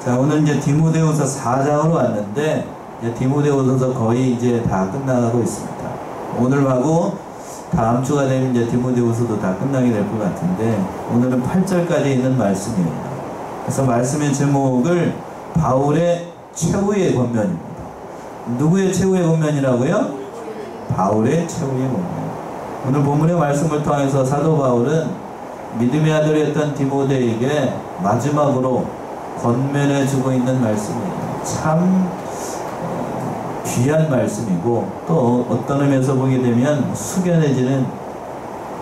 자, 오늘 이제 디모데후서 4장으로 왔는데, 이제 디모데후서도 거의 이제 다 끝나가고 있습니다. 오늘 하고 다음 주가 되면 이제 디모데후서도 다 끝나게 될 것 같은데, 오늘은 8절까지 있는 말씀이에요. 그래서 말씀의 제목을 바울의 최후의 권면입니다. 누구의 최후의 권면이라고요? 바울의 최후의 권면. 오늘 본문의 말씀을 통해서 사도 바울은 믿음의 아들이었던 디모데에게 마지막으로 권면해주고 있는 말씀이에요. 참 귀한 말씀이고, 또 어떤 의미에서 보게 되면 숙연해지는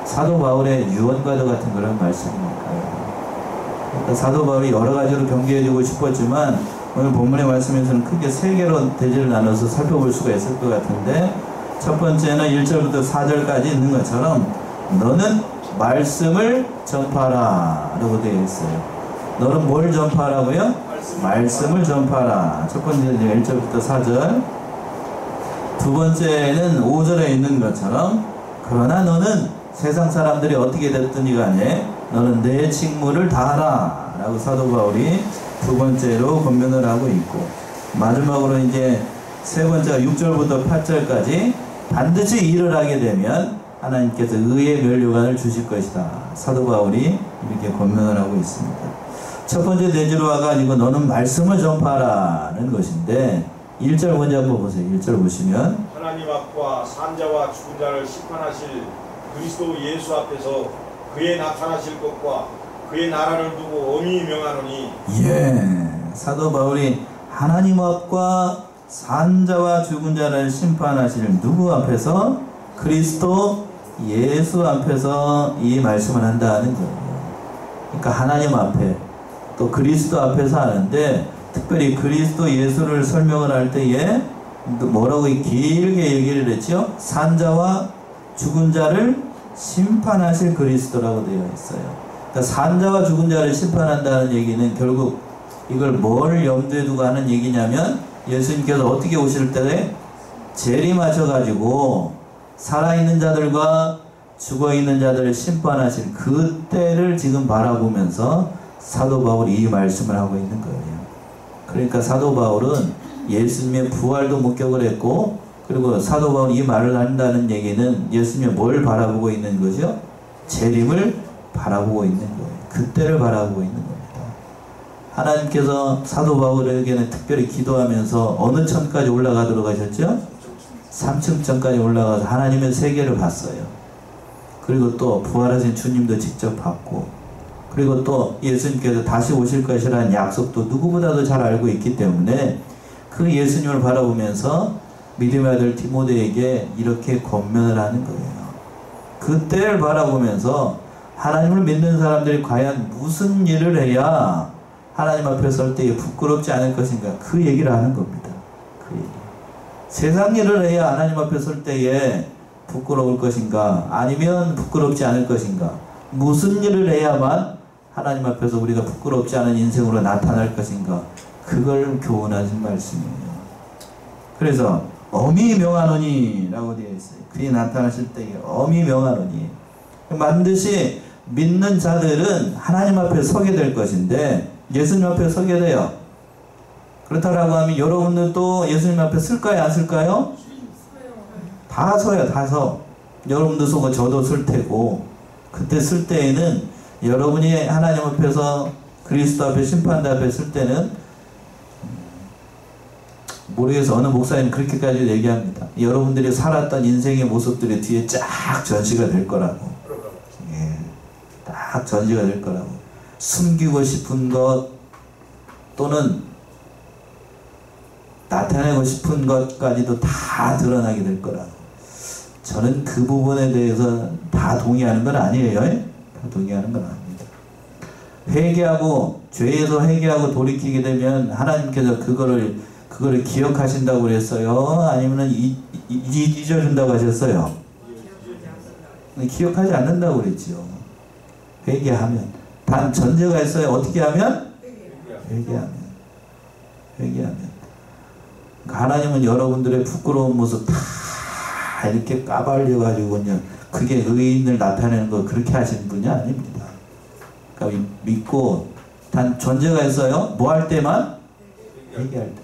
사도 바울의 유언과도 같은 그런 말씀이니까요. 그러니까 사도 바울이 여러 가지로 경계해주고 싶었지만 오늘 본문의 말씀에서는 크게 세 개로 대지를 나눠서 살펴볼 수가 있을 것 같은데, 첫 번째는 1절부터 4절까지 있는 것처럼 너는 말씀을 전파하라 라고 되어 있어요. 너는 뭘 전파하라고요? 말씀을 전파하라. 첫 번째는 1절부터 4절. 두 번째는 5절에 있는 것처럼 그러나 너는 세상 사람들이 어떻게 됐든지 간에 너는 내 직무를 다하라 라고 사도 바울이 두 번째로 권면을 하고 있고, 마지막으로 이제 세 번째가 6절부터 8절까지 반드시 일을 하게 되면 하나님께서 의의 면류관을 주실 것이다. 사도 바울이 이렇게 권면을 하고 있습니다. 첫 번째 대지로 와가지고 너는 말씀을 전파하라는 것인데, 1절 먼저 한번 보세요. 1절 보시면 하나님 앞과 산자와 죽은 자를 심판하실 그리스도 예수 앞에서 그의 나타나실 것과 그의 나라를 두고 엄히 명하노니. 예, 사도 바울이 하나님 앞과 산자와 죽은 자를 심판하실 누구 앞에서? 그리스도 예수 앞에서 이 말씀을 한다는 거예요. 그러니까 하나님 앞에 또 그리스도 앞에서 하는데, 특별히 그리스도 예수를 설명을 할 때에 뭐라고 길게 얘기를 했죠? 산자와 죽은 자를 심판하실 그리스도라고 되어 있어요. 그러니까 산자와 죽은 자를 심판한다는 얘기는 결국 이걸 뭘 염두에 두고 하는 얘기냐면, 예수님께서 어떻게 오실 때 재림하셔가지고 살아있는 자들과 죽어있는 자들을 심판하실 그때를 지금 바라보면서 사도 바울이 이 말씀을 하고 있는 거예요. 그러니까 사도 바울은 예수님의 부활도 목격을 했고, 그리고 사도 바울이 이 말을 한다는 얘기는 예수님이 뭘 바라보고 있는 거죠? 재림을 바라보고 있는 거예요. 그때를 바라보고 있는 겁니다. 하나님께서 사도 바울에게는 특별히 기도하면서 어느 천까지 올라가도록 하셨죠? 3층 천까지 올라가서 하나님의 세계를 봤어요. 그리고 또 부활하신 주님도 직접 봤고, 그리고 또 예수님께서 다시 오실 것이라는 약속도 누구보다도 잘 알고 있기 때문에 그 예수님을 바라보면서 믿음의 아들 디모데에게 이렇게 권면을 하는 거예요. 그때를 바라보면서 하나님을 믿는 사람들이 과연 무슨 일을 해야 하나님 앞에 설 때에 부끄럽지 않을 것인가, 그 얘기를 하는 겁니다. 그 얘기. 세상 일을 해야 하나님 앞에 설 때에 부끄러울 것인가, 아니면 부끄럽지 않을 것인가, 무슨 일을 해야만 하나님 앞에서 우리가 부끄럽지 않은 인생으로 나타날 것인가, 그걸 교훈하신 말씀이에요. 그래서 엄히 명하노니 라고 되어 있어요. 그에 나타나실 때에 엄히 명하노니, 반드시 믿는 자들은 하나님 앞에 서게 될 것인데, 예수님 앞에 서게 돼요. 그렇다라고 하면 여러분들도 예수님 앞에 쓸까요, 안 쓸까요? 다 서요. 다 서. 여러분도 서고 저도 쓸 테고, 그때 쓸 때에는 여러분이 하나님 앞에서 그리스도 앞에 심판대 앞에 쓸 때는, 모르겠어, 어느 목사님 그렇게까지 얘기합니다. 여러분들이 살았던 인생의 모습들이 뒤에 쫙 전시가 될 거라고. 예, 딱 전시가 될 거라고. 숨기고 싶은 것 또는 나타내고 싶은 것까지도 다 드러나게 될 거라고. 저는 그 부분에 대해서 다 동의하는 건 아니에요. 다 동의하는 건 아닙니다. 회개하고, 죄에서 회개하고 돌이키게 되면 하나님께서 그거를 기억하신다고 그랬어요? 아니면 잊어준다고 하셨어요? 기억하지 않는다고 그랬죠. 회개하면. 단 전제가 있어요. 어떻게 하면? 회개하면. 그러니까 하나님은 여러분들의 부끄러운 모습 다 이렇게 까발려가지고 그냥 그게 의인을 나타내는 거 그렇게 하시는 분이 아닙니다. 그러니까 믿고 단 전제가 있어요. 뭐 할 때만? 회개할 때.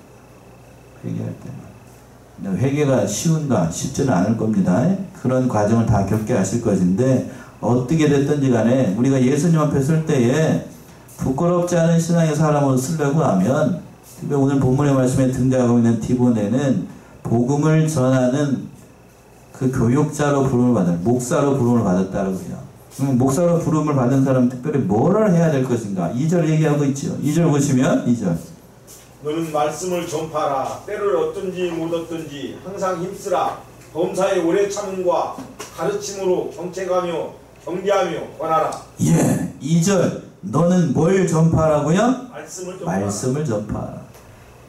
회개할 때만. 회개가 쉬운가? 쉽지는 않을 겁니다. 그런 과정을 다 겪게 하실 것인데 어떻게 됐든지 간에 우리가 예수님 앞에 설 때에 부끄럽지 않은 신앙의 사람으로 쓰려고 하면 특별히 오늘 본문의 말씀에 등장하고 있는 디모데는 복음을 전하는 그 교육자로 부름을 받은 목사로 부름을 받았다고요. 그럼 목사로 부름을 받은 사람은 특별히 뭐를 해야 될 것인가? 2절 얘기하고 있죠. 2절 보시면 2절. 너는 말씀을 전파하라. 때를 얻든지 못 얻든지 항상 힘쓰라. 범사의 오래 참음과 가르침으로 정책하며 경계하며 권하라. 예, 2절. 너는 뭘 전파하라고요? 말씀을 전파하라. 말씀을 전파하라.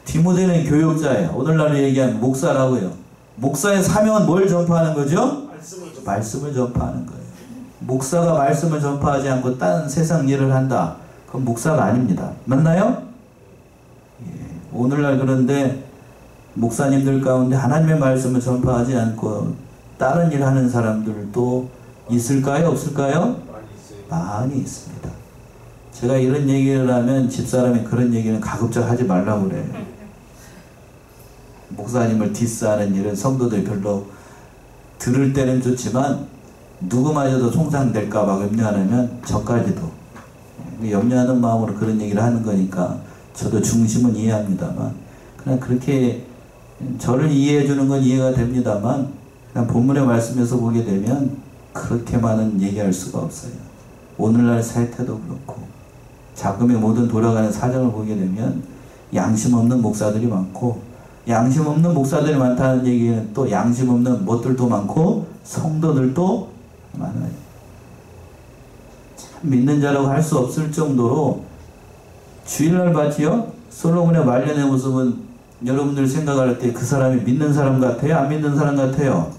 디모데는 교육자예요. 오늘날 얘기하면 목사라고요. 목사의 사명은 뭘 전파하는 거죠? 말씀을 전파하는 거예요. 목사가 말씀을 전파하지 않고 딴 세상 일을 한다. 그건 목사가 아닙니다. 맞나요? 예. 오늘날 그런데 목사님들 가운데 하나님의 말씀을 전파하지 않고 다른 일 하는 사람들도 있을까요? 없을까요? 많이 있습니다. 제가 이런 얘기를 하면 집사람이 그런 얘기는 가급적 하지 말라고 그래요. 목사님을 디스하는 일은 성도들이 별로 들을 때는 좋지만 누구마저도 송상될까봐 염려하면 저까지도 염려하는 마음으로 그런 얘기를 하는 거니까 저도 중심은 이해합니다만 그냥 그렇게 저를 이해해 주는 건 이해가 됩니다만 그냥 본문의 말씀에서 보게 되면 그렇게 많은 얘기할 수가 없어요. 오늘날 사태도 그렇고 자금의 모든 돌아가는 사정을 보게 되면 양심 없는 목사들이 많고 양심 없는 목사들이 많다는 얘기는 또 양심 없는 못들도 많고 성도들도 많아요. 참 믿는 자라고 할 수 없을 정도로 주일날 봤지요? 솔로몬의 말년의 모습은 여러분들 생각할 때 그 사람이 믿는 사람 같아요? 안 믿는 사람 같아요?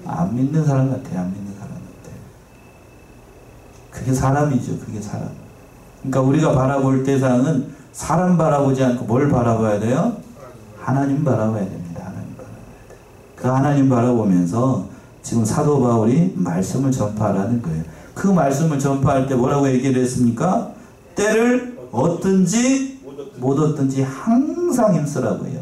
안 믿는 사람 같아요. 안 믿는 사람 같아요. 그게 사람이죠. 그게 사람. 그러니까 우리가 바라볼 대상은 사람 바라보지 않고 뭘 바라봐야 돼요? 하나님 바라봐야 됩니다. 하나님 바라봐야 돼요. 그 하나님 바라보면서 지금 사도 바울이 말씀을 전파하라는 거예요. 그 말씀을 전파할 때 뭐라고 얘기를 했습니까? 때를 얻든지 못 얻든지 항상 힘쓰라고요.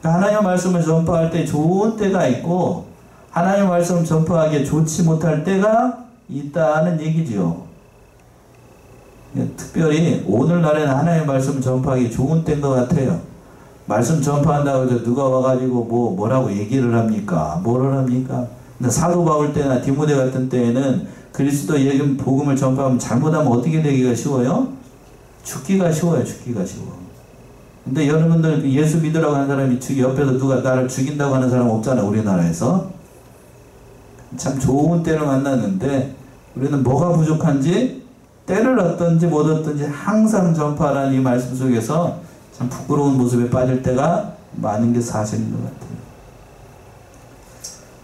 그러니까 하나님의 말씀을 전파할 때 좋은 때가 있고 하나님의 말씀을 전파하기에 좋지 못할 때가 있다는 얘기죠. 특별히 오늘날에는 하나님의 말씀을 전파하기 좋은 때인 것 같아요. 말씀 전파한다고 해서 누가 와가지고 뭐라고 얘기를 합니까? 뭐를 합니까? 근데 사도 바울 때나 디모데 같은 때에는 그리스도 예금 복음을 전파하면 잘못하면 어떻게 되기가 쉬워요? 죽기가 쉬워요. 죽기가 쉬워. 근데 여러분들 예수 믿으라고 하는 사람이 옆에서 누가 나를 죽인다고 하는 사람 없잖아. 우리나라에서. 참 좋은 때를 만났는데 우리는 뭐가 부족한지 때를 얻든지 못 얻든지 항상 전파하라는 이 말씀 속에서 참 부끄러운 모습에 빠질 때가 많은 게 사실인 것 같아요.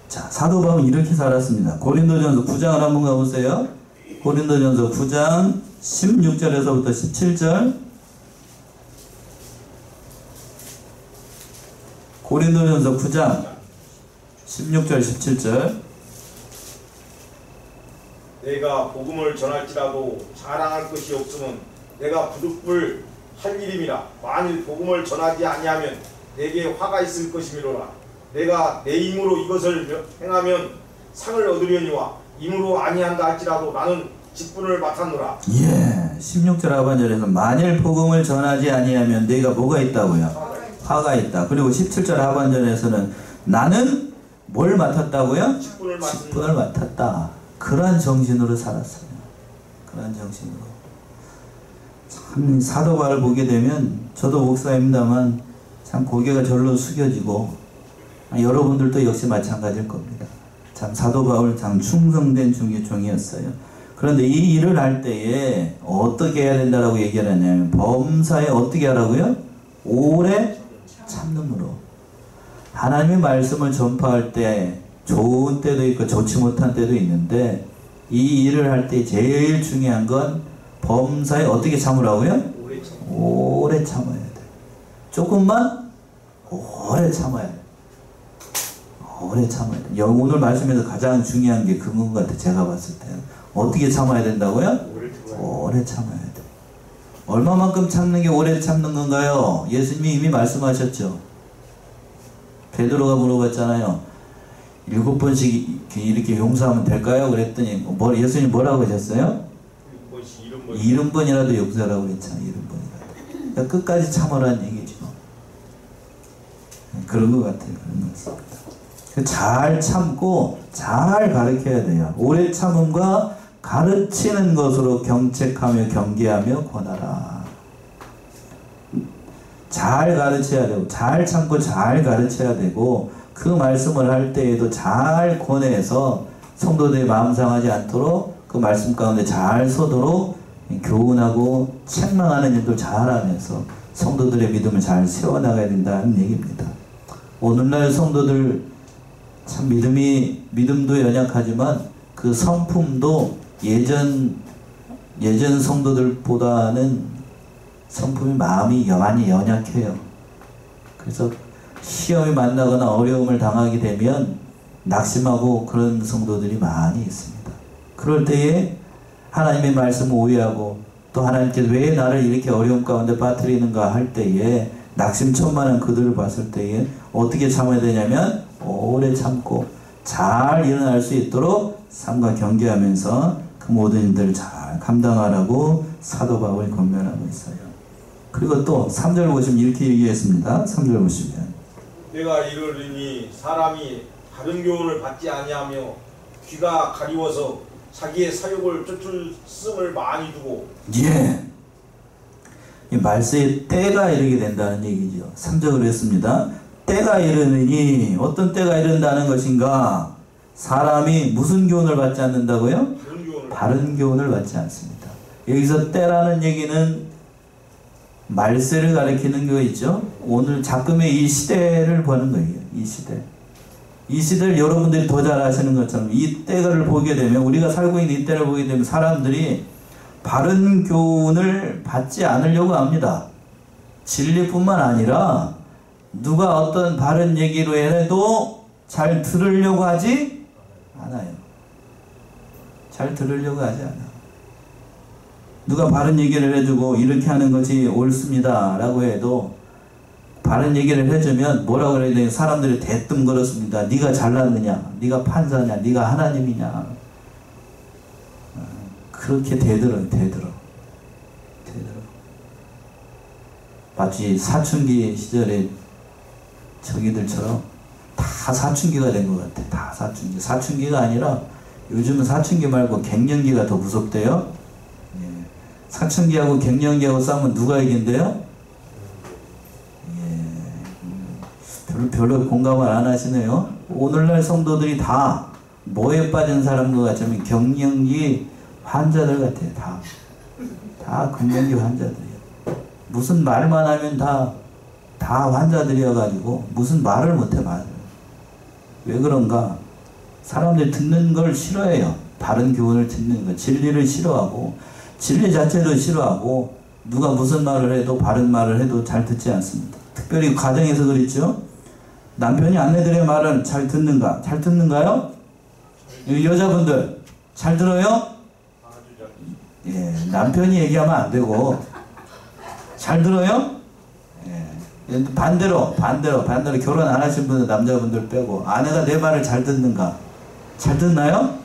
자, 사도 바울은 이렇게 살았습니다. 고린도전서 9장을 한번 가보세요. 고린도전서 9장 16절에서부터 17절. 고린도전서 9장 16절 17절. 내가 복음을 전할지라도 자랑할 것이 없으면 내가 부득불 할 일임이라. 만일 복음을 전하지 아니하면 내게 화가 있을 것이미로라. 내가 내 힘으로 이것을 행하면 상을 얻으려니와 힘으로 아니한다 할지라도 나는 직분을 맡았노라. 예, 16절 하반절에서 만일 복음을 전하지 아니하면 내가 뭐가 있다고요? 화가 있다. 그리고 17절 하반절에서는 나는 뭘 맡았다고요? 직분을 맡았다. 그러한 정신으로 살았어요. 그러한 정신으로. 참 사도 바울을 보게 되면 저도 목사입니다만 참 고개가 절로 숙여지고 여러분들도 역시 마찬가지일 겁니다. 참 사도 바울 참 충성된 종이었어요. 그런데 이 일을 할 때에 어떻게 해야 된다라고 얘기를 하냐면 범사에 어떻게 하라고요? 오래 참음으로. 하나님의 말씀을 전파할 때 좋은 때도 있고 좋지 못한 때도 있는데 이 일을 할 때 제일 중요한 건 범사에 어떻게 참으라고요? 오래 참아야 돼. 조금만 오래 참아야 돼. 오래 참아야 돼. 오늘 말씀에서 가장 중요한 게 그건 것 같아. 제가 봤을 때는 어떻게 참아야 된다고요? 오래 참아야 돼. 얼마만큼 참는 게 오래 참는 건가요? 예수님이 이미 말씀하셨죠. 베드로가 물어봤잖아요. 7번씩 이렇게 용서하면 될까요? 그랬더니 예수님 뭐라고 하셨어요? 70번이라도 용서하라고 그랬잖아요. 70번이라도. 그러니까 끝까지 참으라는 얘기죠. 그런 것 같아요. 그런 것 같습니다. 잘 참고 잘 가르쳐야 돼요. 오래 참음과 가르치는 것으로 경책하며 경계하며 권하라. 잘 가르쳐야 되고 잘 참고 잘 가르쳐야 되고 그 말씀을 할 때에도 잘 권해서 성도들의 마음 상하지 않도록 그 말씀 가운데 잘 서도록 교훈하고 책망하는 일도 잘하면서 성도들의 믿음을 잘 세워나가야 된다는 얘기입니다. 오늘날 성도들 참 믿음도 연약하지만 그 성품도 예전 성도들보다는 성품이 마음이 많이 연약해요. 그래서 시험이 만나거나 어려움을 당하게 되면 낙심하고 그런 성도들이 많이 있습니다. 그럴 때에 하나님의 말씀을 오해하고 또 하나님께서 왜 나를 이렇게 어려움 가운데 빠뜨리는가 할 때에 낙심천만한 그들을 봤을 때에 어떻게 참아야 되냐면 오래 참고 잘 일어날 수 있도록 삶과 경계하면서 그 모든 일들을 잘 감당하라고 사도 바울이 권면하고 있어요. 그리고 또 3절 보시면 이렇게 얘기했습니다. 3절 보시면 내가 이르리니 사람이 다른 교훈을 받지 아니하며 귀가 가리워서 자기의 사욕을 쫓을씀을 많이 두고 예. 이 말세에 때가 이르게 된다는 얘기죠. 3절을 했습니다. 때가 이르니 어떤 때가 이른다는 것인가? 사람이 무슨 교훈을 받지 않는다고요? 바른 교훈을 받지 않습니다. 여기서 때라는 얘기는 말세를 가리키는 거 있죠. 오늘 작금의 이 시대를 보는 거예요. 이 시대. 이 시대를 여러분들이 더 잘 아시는 것처럼 이 때를 보게 되면 우리가 살고 있는 이 때를 보게 되면 사람들이 바른 교훈을 받지 않으려고 합니다. 진리뿐만 아니라 누가 어떤 바른 얘기로 해도 잘 들으려고 하지 않아요. 잘 들으려고 하지 않아요. 누가 바른 얘기를 해주고 이렇게 하는 것이 옳습니다 라고 해도 바른 얘기를 해주면 뭐라고 그래야 돼요? 사람들이 대뜸 걸었습니다. 네가 잘났느냐? 네가 판사냐? 네가 하나님이냐? 그렇게 대들어요. 대들어. 마치 사춘기 시절에 저기들처럼 다 사춘기가 된 것 같아. 다 사춘기. 사춘기가 아니라 요즘은 사춘기 말고 갱년기가 더 무섭대요. 예. 사춘기하고 갱년기하고 싸우면 누가 이긴대요? 예. 별로 공감을 안 하시네요. 오늘날 성도들이 다 뭐에 빠진 사람들 같으면 갱년기 환자들 같아요. 다 갱년기 환자들이에요. 무슨 말만 하면 다 환자들이어가지고 무슨 말을 못해 말을. 왜 그런가? 사람들이 듣는 걸 싫어해요. 바른 교훈을 듣는 거. 진리를 싫어하고 진리 자체도 싫어하고 누가 무슨 말을 해도 바른 말을 해도 잘 듣지 않습니다. 특별히 가정에서 그랬죠. 남편이 아내들의 말을 잘 듣는가? 잘 듣는가요? 여자분들 잘 들어요? 예, 남편이 얘기하면 안 되고 잘 들어요? 예. 반대로 결혼 안 하신 분들 남자분들 빼고 아내가 내 말을 잘 듣는가? 잘 듣나요?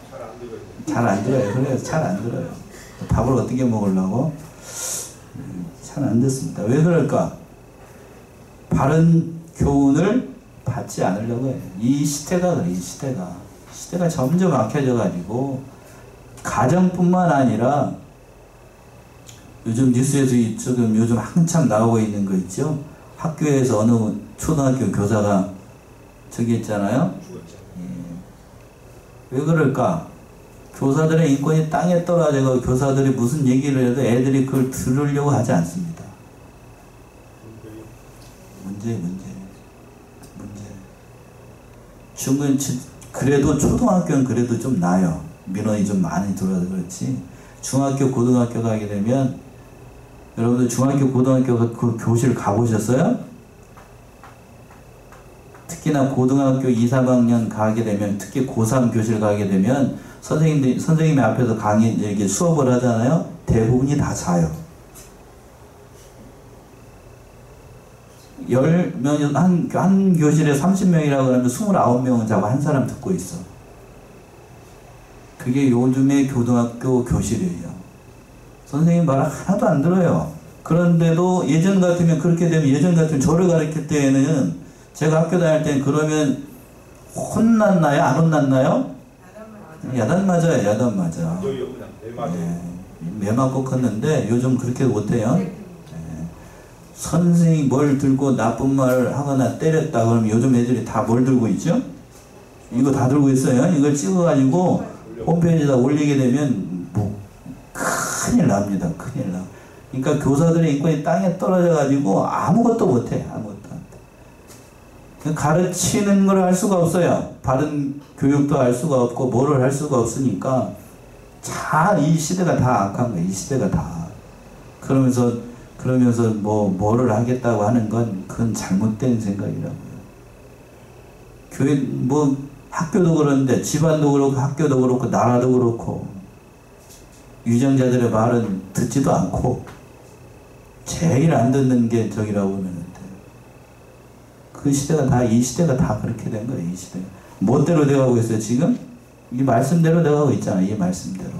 잘 안 들어요. 그래서 잘 안 들어요. 밥을 어떻게 먹으려고? 잘 안 듣습니다. 왜 그럴까? 바른 교훈을 받지 않으려고 해요. 이 시대가 그래. 이 시대가 점점 악해져 가지고 가정뿐만 아니라 요즘 뉴스에서 요즘 한참 나오고 있는 거 있죠? 학교에서 어느 초등학교 교사가 저기 있잖아요? 예. 왜 그럴까? 교사들의 인권이 땅에 떨어져서 교사들이 무슨 얘기를 해도 애들이 그걸 들으려고 하지 않습니다. 문제. 그래도 초등학교는 그래도 좀 나아요. 민원이 좀 많이 들어와서 그렇지. 중학교, 고등학교 가게 되면 여러분들 중학교, 고등학교 그 교실 가보셨어요? 특히나 고등학교 2, 3학년 가게 되면 특히 고3 교실 가게 되면 선생님이 앞에서 이렇게 수업을 하잖아요. 대부분이 다 자요. 10명, 한 교실에 30명이라고 하면 29명은 자고 한 사람 듣고 있어. 그게 요즘의 고등학교 교실이에요. 선생님 말 하나도 안 들어요. 그런데도 예전 같으면 그렇게 되면, 예전 같으면 저를 가르칠 때에는, 제가 학교 다닐 때는 그러면 혼났나요? 안 혼났나요? 야단 맞아요. 야단 맞아. 네, 매 맞고 컸는데 요즘 그렇게 못해요. 네. 선생님이 뭘 들고 나쁜 말 하거나 때렸다 그러면 요즘 애들이 다 뭘 들고 있죠? 이거 다 들고 있어요. 이걸 찍어가지고 홈페이지에다 올리게 되면 뭐 큰일 납니다. 큰일 나. 그러니까 교사들의 인권이 땅에 떨어져가지고 아무것도 못해. 아무것도 안 돼. 가르치는 걸 할 수가 없어요. 바른 교육도 할 수가 없고 뭐를 할 수가 없으니까 이 시대가 다 악한 거예요. 이 시대가 다. 그러면서 뭐를 하겠다고 하는 건 그건 잘못된 생각이라고요. 교육 뭐 학교도 그런데 집안도 그렇고 학교도 그렇고 나라도 그렇고 유정자들의 말은 듣지도 않고 제일 안 듣는 게 저기라고 하면 그 시대가 다, 이 시대가 다 그렇게 된 거예요. 이 시대가 멋대로 돼가고 있어요. 지금 이 말씀대로 돼가고 있잖아요. 이 말씀대로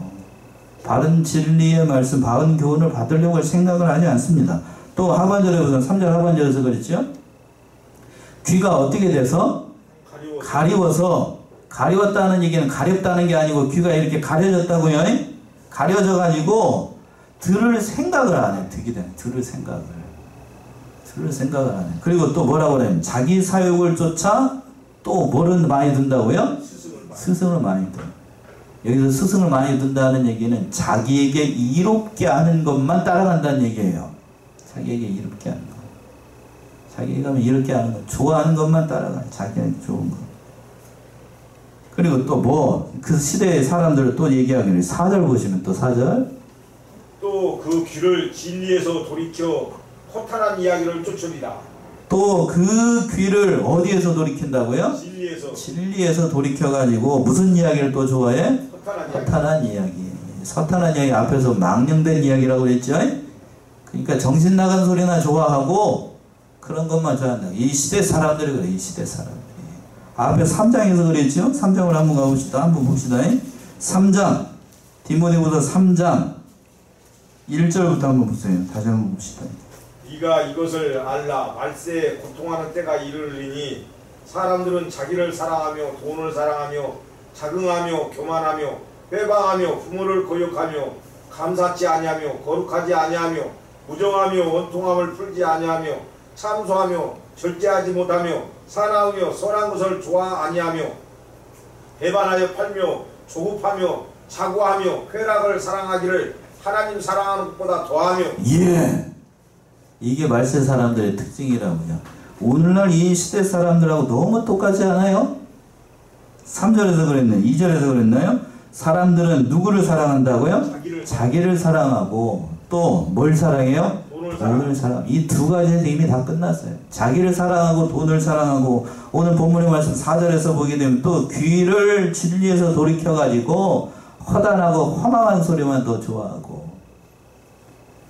바른 진리의 말씀, 바른 교훈을 받으려고 생각을 하지 않습니다. 또 하반절에 보면 3절 하반절에서 그랬죠. 귀가 어떻게 돼서 가리웠다는 얘기는 가렵다는 게 아니고 귀가 이렇게 가려졌다고요. 가려져 가지고 들을 생각을 안 해. 듣게 되면 들을 생각을 안 해. 그리고 또 뭐라고 그래요? 자기 사욕을 쫓아 또 뭐를 많이 든다고요? 스승을 많이 든. 여기서 스승을 많이 든다는 얘기는 자기에게 이롭게 하는 것만 따라간다는 얘기예요. 자기에게 이롭게 하는 거. 자기가 이롭게 하는 거. 좋아하는 것만 따라가요. 자기에게 좋은 거. 그리고 또 뭐 그 시대의 사람들을 또 얘기하기를 4절 보시면 또 4절 또 그 귀를 진리에서 돌이켜 허탄한 이야기를 쫓으리라. 또 그 귀를 어디에서 돌이킨다고요? 진리에서 돌이켜가지고 무슨 이야기를 또 좋아해? 허탄한 이야기. 허탄한 이야기 앞에서 망령된 이야기라고 그랬죠? 그러니까 정신 나간 소리나 좋아하고 그런 것만 좋아한다. 이 시대 사람들이 그래. 이 시대 사람들이. 앞에 3장에서 그랬죠? 3장을 한번 가봅시다. 한번 봅시다. 3장 디모데후서 3장 1절부터 한번 보세요. 다시 한번 봅시다. 네가 이것을 알라. 말세에 고통하는 때가 이르리니 사람들은 자기를 사랑하며 돈을 사랑하며 자긍하며 교만하며 회방하며 부모를 거역하며 감사치 아니하며 거룩하지 아니하며 무정하며 원통함을 풀지 아니하며 참소하며 절제하지 못하며 사나우며 선한 것을 좋아 아니하며 배반하여 팔며 조급하며 자고하며 쾌락을 사랑하기를 하나님 사랑하는 것보다 더하며. 예. 이게 말세 사람들의 특징이라고요. 오늘날 이 시대 사람들하고 너무 똑같지 않아요? 3절에서 그랬나요? 2절에서 그랬나요? 사람들은 누구를 사랑한다고요? 자기를 사랑하고 또 뭘 사랑해요? 돈을 사랑. 이 두 가지에서 이미 다 끝났어요. 자기를 사랑하고 돈을 사랑하고 오늘 본문의 말씀 4절에서 보게 되면 또 귀를 진리에서 돌이켜가지고 허단하고 허망한 소리만 더 좋아하고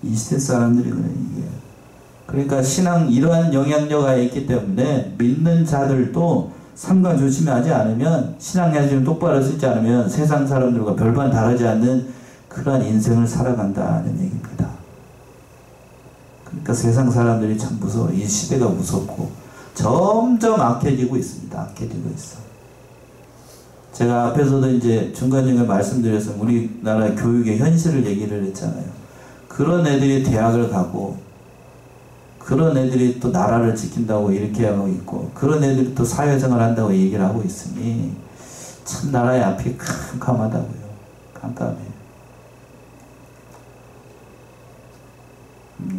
이 시대 사람들이 그래 이게. 그러니까 신앙 이러한 영향력이 있기 때문에 믿는 자들도 삼가 조심하지 않으면 신앙 양심을 똑바로 쓰지 않으면 세상 사람들과 별반 다르지 않는 그러한 인생을 살아간다는 얘기입니다. 그러니까 세상 사람들이 참 무서워. 이 시대가 무섭고 점점 악해지고 있습니다. 악해지고 있어. 제가 앞에서도 이제 중간중간 말씀드렸으면 우리나라 교육의 현실을 얘기를 했잖아요. 그런 애들이 대학을 가고 그런 애들이 또 나라를 지킨다고 이렇게 하고 있고 그런 애들이 또 사회생활 한다고 얘기를 하고 있으니 참 나라의 앞이 캄캄하다고요. 깜깜해요.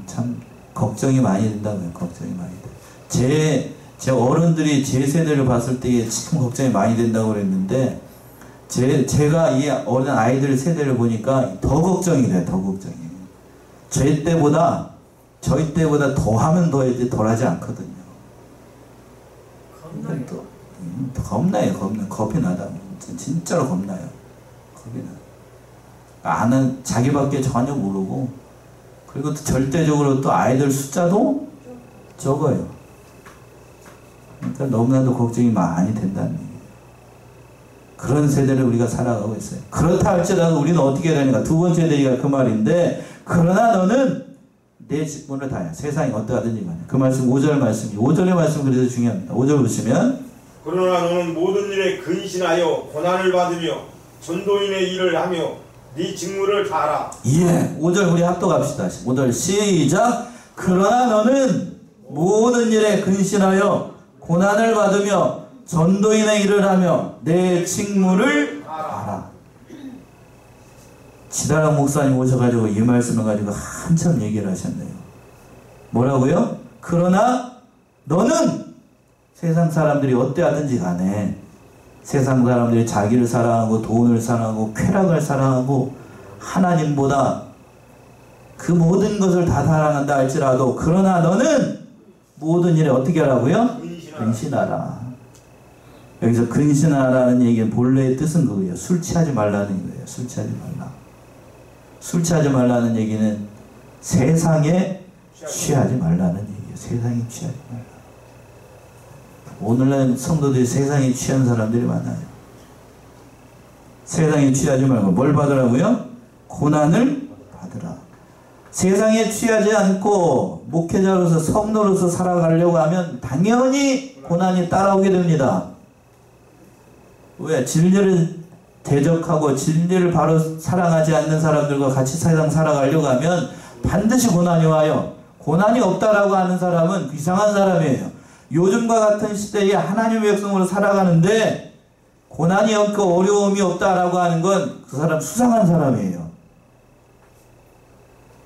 참 걱정이 많이 된다고요. 걱정이 많이 돼. 제 어른들이 제 세대를 봤을 때 참 걱정이 많이 된다고 그랬는데 제가 이 어린 아이들 세대를 보니까 더 걱정이 돼요. 더 걱정이. 저희 때보다 더 하면 덜 하지 않거든요. 겁나요. 겁이 나다. 진짜로 겁나요. 겁이 나. 아는 자기밖에 전혀 모르고 그리고 또 절대적으로 또 아이들 숫자도 적어요. 그러니까 너무나도 걱정이 많이 된다는 얘기예요. 그런 세대를 우리가 살아가고 있어요. 그렇다 할지라도 우리는 어떻게 해야 되는가? 두 번째 대리가 그 말인데, 그러나 너는 내 직분을 다해. 세상이 어떠하든지 간에. 그 말씀 5절 말씀이에요. 5절의 말씀 그래서 중요합니다. 5절 보시면, 그러나 너는 모든 일에 근신하여 고난을 받으며 전도인의 일을 하며 네 직무를 다하라. 예, 5절 우리 합독합시다. 5절 시작. 그러나 너는 모든 일에 근신하여 고난을 받으며 전도인의 일을 하며 내 직무를 다하라. 지다랑 목사님 오셔가지고 이 말씀을 가지고 한참 얘기를 하셨네요. 뭐라고요? 그러나 너는 세상 사람들이 어때하든지 간에, 세상 사람들이 자기를 사랑하고 돈을 사랑하고 쾌락을 사랑하고 하나님보다 그 모든 것을 다 사랑한다 할지라도, 그러나 너는 모든 일에 어떻게 하라고요? 근신하라. 여기서 근신하라는 얘기는 본래의 뜻은 그거예요. 술 취하지 말라는 거예요. 술 취하지 말라. 술 취하지 말라는 얘기는 세상에 취하지 말라는 얘기예요. 세상에 취하지 말라. 오늘날 성도들이 세상에 취한 사람들이 많아요. 세상에 취하지 말고 뭘 받으라고요? 고난을 받으라. 세상에 취하지 않고 목회자로서 성도로서 살아가려고 하면 당연히 고난이 따라오게 됩니다. 왜? 진리를 대적하고 진리를 바로 사랑하지 않는 사람들과 같이 세상 살아가려고 하면 반드시 고난이 와요. 고난이 없다라고 하는 사람은 이상한 사람이에요. 요즘과 같은 시대에 하나님의 백성으로 살아가는데 고난이 없고 어려움이 없다라고 하는 건 그 사람 수상한 사람이에요.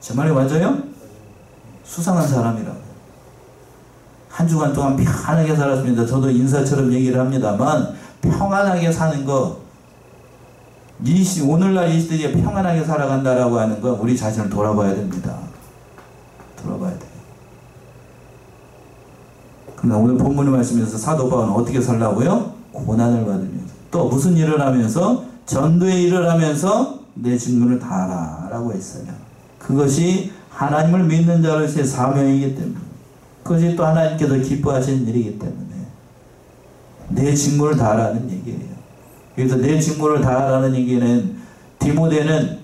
제 말이 맞아요? 수상한 사람이라고. 한 주간 동안 편안하게 살았습니다. 저도 인사처럼 얘기를 합니다만, 평안하게 사는 거, 오늘날 이 시대에 평안하게 살아간다라고 하는 건 우리 자신을 돌아봐야 됩니다. 돌아봐야 돼요. 그러나 오늘 본문의 말씀에서 사도 바울은 어떻게 살라고요? 고난을 받으면서. 또 무슨 일을 하면서? 전도의 일을 하면서 내 직분을 다하라 라고 했어요. 그것이 하나님을 믿는 자로서의 사명이기 때문에, 그것이 또 하나님께서 기뻐하시는 일이기 때문에 내 직분을 다하라는 얘기예요. 그래서 내 직분을 다하라는 얘기는, 디모데는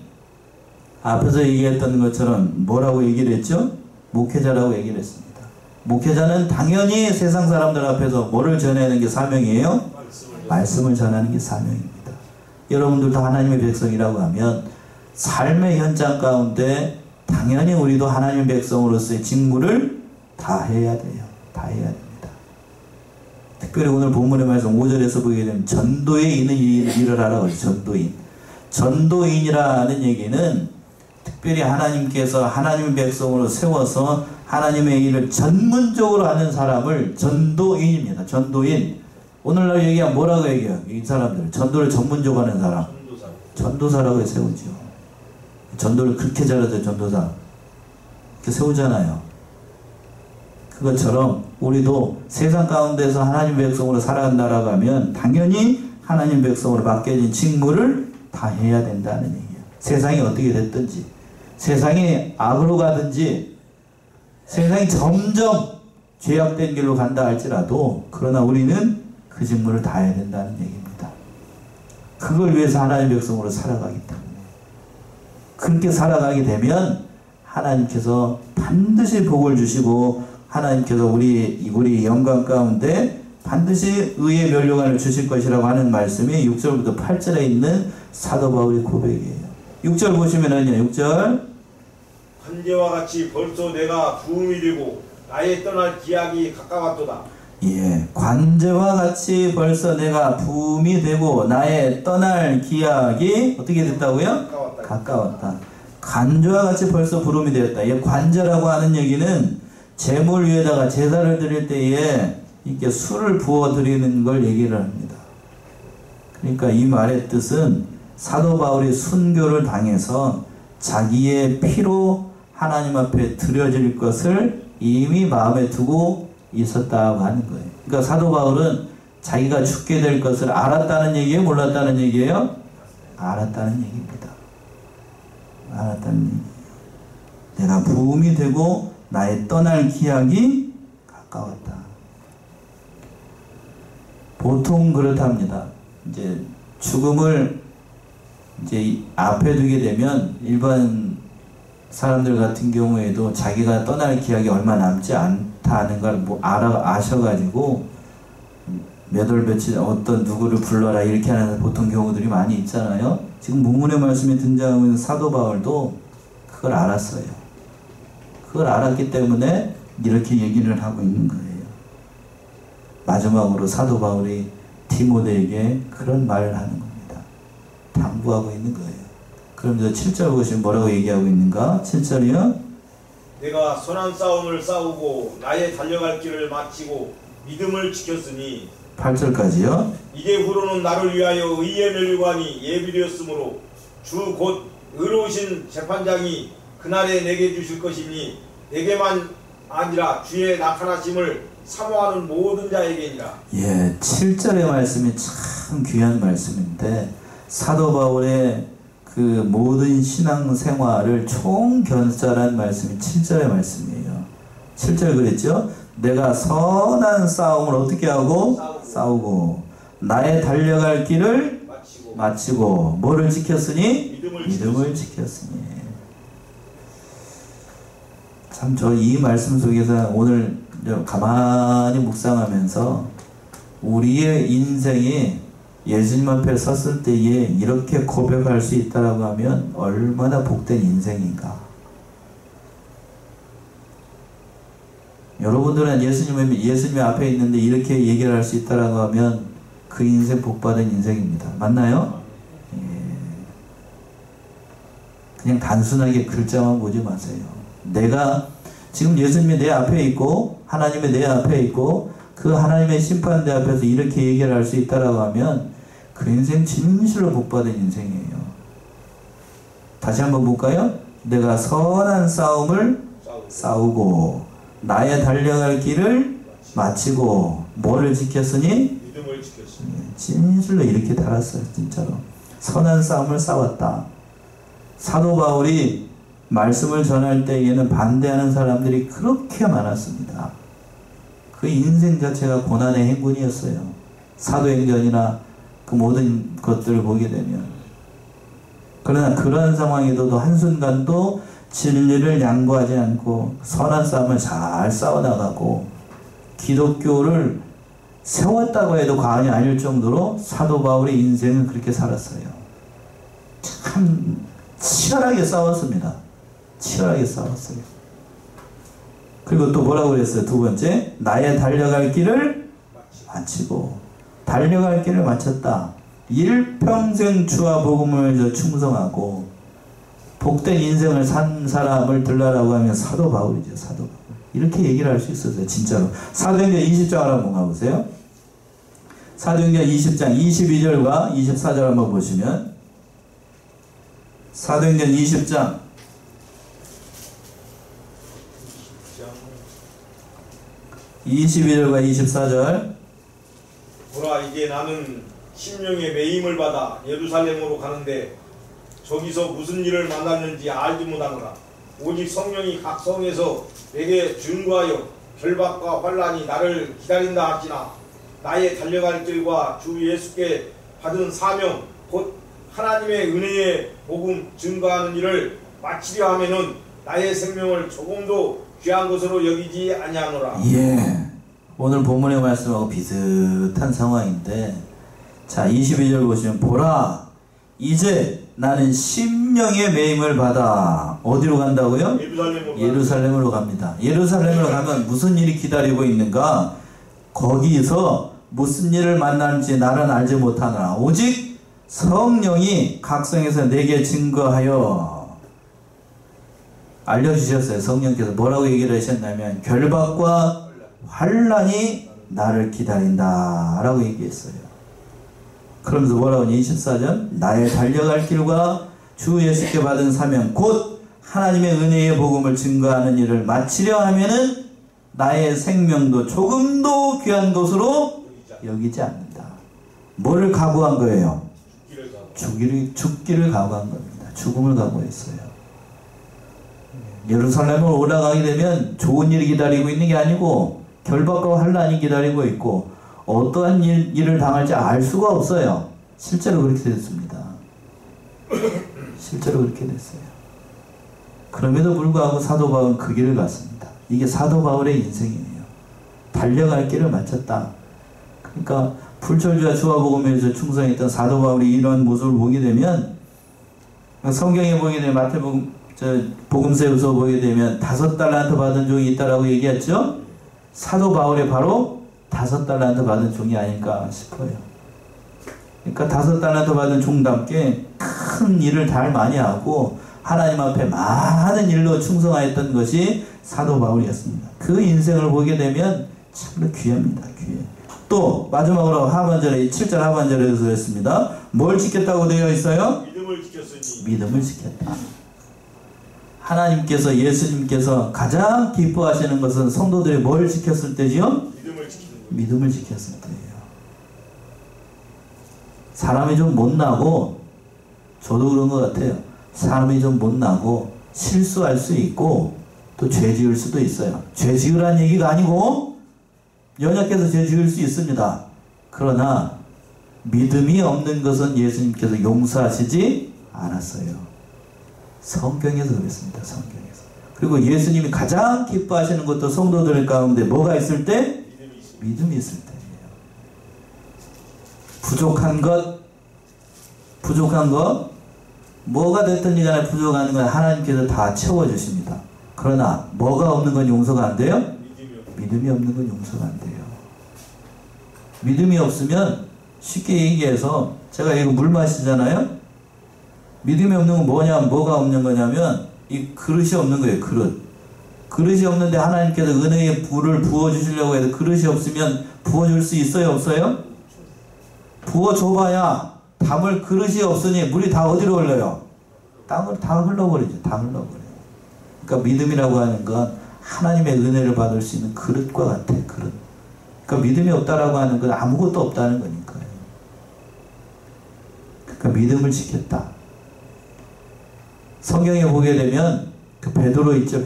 앞에서 얘기했던 것처럼 뭐라고 얘기를 했죠? 목회자라고 얘기를 했습니다. 목회자는 당연히 세상 사람들 앞에서 뭐를 전하는 게 사명이에요? 말씀을 전하는 게 사명입니다. 여러분들도 하나님의 백성이라고 하면 삶의 현장 가운데 당연히 우리도 하나님의 백성으로서의 직무를 다 해야 돼요. 다 해야 됩니다. 특별히 오늘 본문의 말씀 5절에서 보게 되면 전도에 있는 일을 하라고 해요. 전도인. 전도인이라는 얘기는 특별히 하나님께서 하나님의 백성으로 세워서 하나님의 일을 전문적으로 하는 사람을 전도인입니다. 전도인. 오늘날 얘기하면 뭐라고 얘기해요? 이 사람들 전도를 전문적으로 하는 사람, 전도사라고 세우죠. 전도를 그렇게 잘하죠. 전도사 이렇게 세우잖아요. 그것처럼 우리도 세상 가운데서 하나님 백성으로 살아간다라고 하면 당연히 하나님 백성으로 맡겨진 직무를 다 해야 된다는 얘기예요. 세상이 어떻게 됐든지, 세상이 악으로 가든지, 세상이 점점 죄악된 길로 간다 할지라도, 그러나 우리는 그 직무를 다해야 된다는 얘기입니다. 그걸 위해서 하나님 백성으로 살아가기 때문에, 그렇게 살아가게 되면 하나님께서 반드시 복을 주시고, 하나님께서 우리 영광 가운데 반드시 의의 면류관을 주실 것이라고 하는 말씀이 6절부터 8절에 있는 사도 바울의 고백이에요. 6절 보시면은요, 6절. 관제와 같이 벌써 내가 부음이 되고 나의 떠날 기약이 가까웠도다. 예, 관제와 같이 벌써 내가 부음이 되고 나의 떠날 기약이 어떻게 됐다고요? 가까웠다. 관제와 같이 벌써 부름이 되었다. 이 관제라고 하는 얘기는 제물 위에다가 제사를 드릴 때에 이렇게 술을 부어 드리는 걸 얘기를 합니다. 그러니까 이 말의 뜻은 사도 바울이 순교를 당해서 자기의 피로 하나님 앞에 드려질 것을 이미 마음에 두고 있었다고 하는 거예요. 그러니까 사도 바울은 자기가 죽게 될 것을 알았다는 얘기예요? 몰랐다는 얘기예요? 알았다는 얘기입니다. 알았다는 얘기예요. 내가 부음이 되고 나의 떠날 기약이 가까웠다. 보통 그렇답니다. 이제 죽음을 이제 앞에 두게 되면 일반 사람들 같은 경우에도 자기가 떠날 기약이 얼마 남지 않다는 걸 뭐 아셔가지고 몇 월 며칠 어떤 누구를 불러라 이렇게 하는 보통 경우들이 많이 있잖아요. 지금 문문의 말씀에 등장하는 사도 바울도 그걸 알았어요. 그걸 알았기 때문에 이렇게 얘기를 하고 있는 거예요. 마지막으로 사도 바울이 디모데에게 그런 말을 하는 겁니다. 당부하고 있는 거예요. 그러면서 7절 보시면 뭐라고 얘기하고 있는가? 7절이요. 내가 선한 싸움을 싸우고 나의 달려갈 길을 마치고 믿음을 지켰으니 8절까지요. 이제 후로는 나를 위하여 의의 멸류관이 예비되었으므로 주 곧 의로우신 재판장이 그날에 내게 주실 것이니 내게만 아니라 주의 나타나심을 사모하는 모든 자에게니라. 예, 7절의 말씀이 참 귀한 말씀인데 사도 바울의 그 모든 신앙생활을 총견찰한 말씀이 7절의 말씀이에요. 7절 그랬죠? 내가 선한 싸움을 어떻게 하고? 싸우고 나의 달려갈 길을 마치고 뭐를 지켰으니? 믿음을 지켰으니. 참 저 이 말씀 속에서 오늘 가만히 묵상하면서 우리의 인생이 예수님 앞에 섰을 때에 이렇게 고백할 수 있다라고 하면 얼마나 복된 인생인가. 여러분들은 예수님 앞에 있는데 이렇게 얘기를 할 수 있다라고 하면 그 인생 복받은 인생입니다. 맞나요? 예. 그냥 단순하게 글자만 보지 마세요. 내가 지금 예수님이 내 앞에 있고 하나님이 내 앞에 있고 그 하나님의 심판대 앞에서 이렇게 얘기를 할 수 있다라고 하면 그 인생 진실로 복받은 인생이에요. 다시 한번 볼까요? 내가 선한 싸움을 싸우고 나의 달려갈 길을 마치고 뭐를 지켰으니? 믿음을 지켰으니. 진실로 이렇게 달았어요. 진짜로 선한 싸움을 싸웠다. 사도 바울이 말씀을 전할 때에는 반대하는 사람들이 그렇게 많았습니다. 그 인생 자체가 고난의 행군이었어요. 사도행전이나 그 모든 것들을 보게 되면. 그러나 그러한 상황에도 한순간도 진리를 양보하지 않고 선한 싸움을 잘 싸워나가고 기독교를 세웠다고 해도 과언이 아닐 정도로 사도 바울의 인생은 그렇게 살았어요. 참 치열하게 싸웠습니다. 치열하게 싸웠어요. 그리고 또 뭐라고 그랬어요? 두 번째, 나의 달려갈 길을 마치고. 달려갈 길을 마쳤다. 일평생 주와 복음을 충성하고 복된 인생을 산 사람을 들라라고 하면 사도 바울이죠. 사도 바울. 이렇게 얘기를 할 수 있었어요. 진짜로. 사도행전 20장 한번 가보세요. 사도행전 20장 22절과 24절 한번 보시면 사도행전 20장 22절과 24절. 보라, 이제 나는 심령의 매임을 받아 예루살렘으로 가는데 저기서 무슨 일을 만났는지 알지 못하노라. 오직 성령이 각 성에서 내게 증거하여 결박과 환난이 나를 기다린다 할지나 나의 달려갈 길과 주 예수께 받은 사명 곧 하나님의 은혜의 복음 증거하는 일을 마치려 하면은 나의 생명을 조금도 귀한 것으로 여기지 아니하노라. 예. 오늘 본문의 말씀하고 비슷한 상황인데, 자 22절 보시면 보라 이제 나는 심령의 매임을 받아 어디로 간다고요? 예루살렘으로 갑니다. 예루살렘으로 가면 무슨 일이 기다리고 있는가? 거기서 무슨 일을 만나는지 나는 알지 못하노라. 오직 성령이 각성에서 내게 증거하여 알려주셨어요. 성령께서 뭐라고 얘기를 하셨냐면 결박과 환난이 나를 기다린다 라고 얘기했어요. 그러면서 뭐라고 하니? 24절 나의 달려갈 길과 주 예수께 받은 사명 곧 하나님의 은혜의 복음을 증거하는 일을 마치려 하면은 나의 생명도 조금도 귀한 것으로 여기지 않는다. 뭐를 각오한 거예요? 죽기를 각오한 겁니다. 죽음을 각오했어요. 예루살렘을 올라가게 되면 좋은 일이 기다리고 있는 게 아니고 결박과 환란이 기다리고 있고 어떠한 일을 당할지 알 수가 없어요. 실제로 그렇게 됐습니다. 실제로 그렇게 됐어요. 그럼에도 불구하고 사도 바울은 그 길을 갔습니다. 이게 사도 바울의 인생이에요. 달려갈 길을 마쳤다. 그러니까 불철주야 주와복음에서 충성했던 사도 바울이 이러한 모습을 보게 되면, 성경에 보게 되면 마태복음 복음서에서 보게 되면 5달란트 받은 종이 있다라고 얘기했죠. 사도 바울이 바로 5달란트 받은 종이 아닐까 싶어요. 그러니까 5달란트 받은 종답게 큰 일을 잘 많이 하고 하나님 앞에 많은 일로 충성하였던 것이 사도 바울이었습니다. 그 인생을 보게 되면 참으로 귀합니다. 귀해. 또 마지막으로 하반절에 7절 하반절에서 그랬습니다. 뭘 지켰다고 되어 있어요? 믿음을 지켰으니. 믿음을 지켰다. 하나님께서, 예수님께서 가장 기뻐하시는 것은 성도들이 뭘 지켰을 때지요? 믿음을 지키는 거예요. 믿음을 지켰을 때예요. 사람이 좀 못나고, 저도 그런 것 같아요. 사람이 좀 못나고 실수할 수 있고 또 죄 지을 수도 있어요. 죄 지으라는 얘기가 아니고 연약해서 죄 지을 수 있습니다. 그러나 믿음이 없는 것은 예수님께서 용서하시지 않았어요. 성경에서 그랬습니다. 성경에서. 그리고 예수님이 가장 기뻐하시는 것도 성도들 가운데 뭐가 있을 때? 믿음이 있을 때예요. 부족한 것 뭐가 됐든지 간에 부족한 건 하나님께서 다 채워주십니다. 그러나 뭐가 없는 건 용서가 안 돼요? 믿음이 없는 건 용서가 안 돼요. 믿음이 없으면 쉽게 얘기해서, 제가 이거 물 마시잖아요. 믿음이 없는 건 뭐가 없는 거냐면 이 그릇이 없는 거예요. 그릇이 없는데 하나님께서 은혜의 불을 부어주시려고 해도 그릇이 없으면 부어줄 수 있어요? 없어요? 부어줘봐야 담을 그릇이 없으니 물이 다 어디로 흘러요? 땅으로 다 흘러버리죠. 다 흘러버려요. 그러니까 믿음이라고 하는 건 하나님의 은혜를 받을 수 있는 그릇과 같아. 그릇. 그러니까 믿음이 없다라고 하는 건 아무것도 없다는 거니까요. 그러니까 믿음을 지켰다. 성경에 보게 되면 그 베드로 있죠.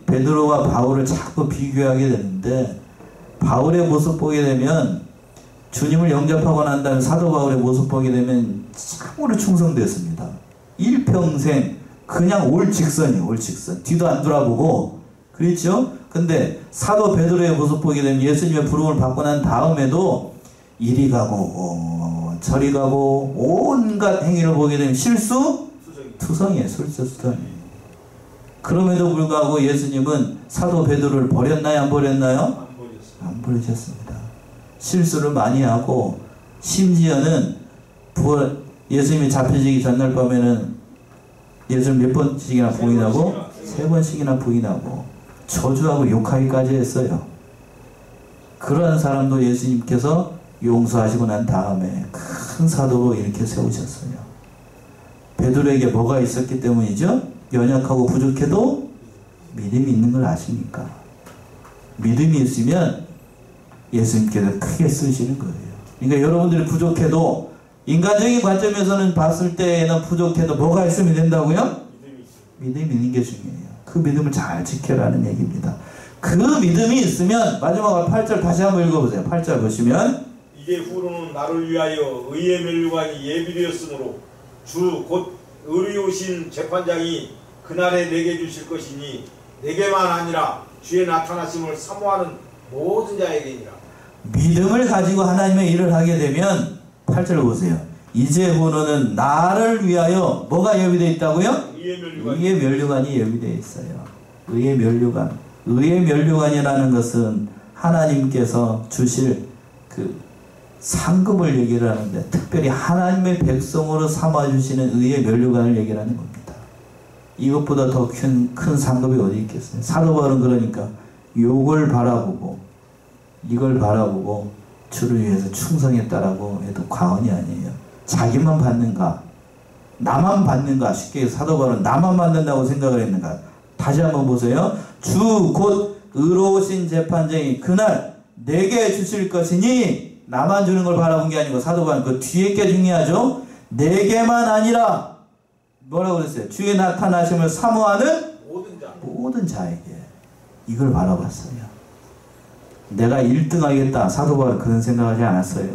베드로와 바울을 자꾸 비교하게 되는데, 바울의 모습 보게 되면, 주님을 영접하고 난 다음에 사도 바울의 모습 보게 되면 참으로 충성됐습니다. 일평생 그냥 올직선이에요. 올직선. 뒤도 안 돌아보고. 그렇죠? 근데 사도 베드로의 모습 보게 되면 예수님의 부름을 받고 난 다음에도 이리 가고 저리 가고 온갖 행위를 보게 되면 투성이에요. 수성이에요. 그럼에도 불구하고 예수님은 사도 베드로를 버렸나요? 안 버렸나요? 안 버리셨습니다. 실수를 많이 하고, 심지어는 예수님이 잡혀지기 전날 밤에는 예수님 몇 번씩이나 부인하고, 3번씩이나 부인하고 저주하고 욕하기까지 했어요. 그러한 사람도 예수님께서 용서하시고 난 다음에 큰 사도로 이렇게 세우셨어요. 베드로에게 뭐가 있었기 때문이죠? 연약하고 부족해도 믿음이 있는 걸 아시니까. 믿음이 있으면 예수님께서 크게 쓰시는 거예요. 그러니까 여러분들이 부족해도, 인간적인 관점에서는 봤을 때는 부족해도 뭐가 있으면 된다고요? 믿음이 있는 게 중요해요. 그 믿음을 잘 지켜라는 얘기입니다. 그 믿음이 있으면, 마지막 8절 다시 한번 읽어보세요. 8절 보시면, 이게 후로는 나를 위하여 의의 멸류관이 예비되었으므로 주 곧 의로우신 재판장이 그날에 내게 주실 것이니 내게만 아니라 주의 나타나심을 사모하는 모든 자에게니라. 믿음을 가지고 하나님의 일을 하게 되면 8절 보세요. 이제 후로는 나를 위하여 뭐가 예비되어 있다고요? 의의 멸류관이 예비되어 있어요. 의의 멸류관. 의의 멸류관이라는 것은 하나님께서 주실 그 상급을 얘기를 하는데, 특별히 하나님의 백성으로 삼아주시는 의의 멸류관을 얘기를 하는 겁니다. 이것보다 더 큰 상급이 어디 있겠어요? 사도 바울은 그러니까 요걸 바라보고, 이걸 바라보고 주를 위해서 충성했다라고 해도 과언이 아니에요. 자기만 받는가? 나만 받는가? 쉽게 사도 바울은 나만 받는다고 생각을 했는가? 다시 한번 보세요. 주 곧 의로우신 재판장이 그날 내게 주실 것이니, 나만 주는 걸 바라본 게 아니고 사도 바울은 그 뒤에 게 중요하죠. 내게만 아니라 뭐라고 그랬어요? 주의 나타나심을 사모하는 모든 자에게. 이걸 바라봤어요. 내가 1등 하겠다. 사도 바울은 그런 생각하지 않았어요.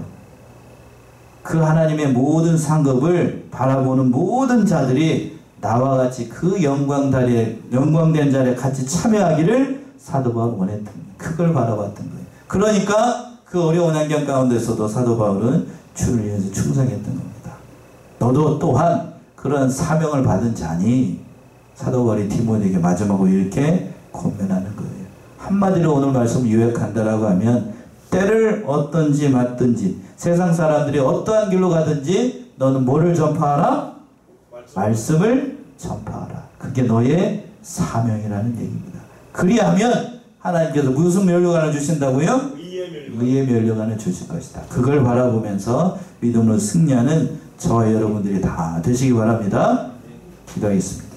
그 하나님의 모든 상급을 바라보는 모든 자들이 나와 같이 그 영광된 자리에 같이 참여하기를 사도 바울은 원했던 거예요. 그걸 바라봤던 거예요. 그러니까 그 어려운 환경 가운데서도 사도 바울은 주를 위해서 충성했던 겁니다. 너도 또한 그런 사명을 받은 자니, 사도 바울이 디모데에게 마지막으로 이렇게 권면하는 거예요. 한마디로 오늘 말씀을 요약한다라고 하면, 때를 어떤지 맞든지 세상 사람들이 어떠한 길로 가든지 너는 뭐를 전파하라? 말씀을 전파하라. 그게 너의 사명이라는 얘기입니다. 그리하면 하나님께서 무슨 면류관을 주신다고요? 의의 면류관을 주실 것이다. 그걸 바라보면서 믿음으로 승리하는 저와 여러분들이 다 되시기 바랍니다. 기도하겠습니다.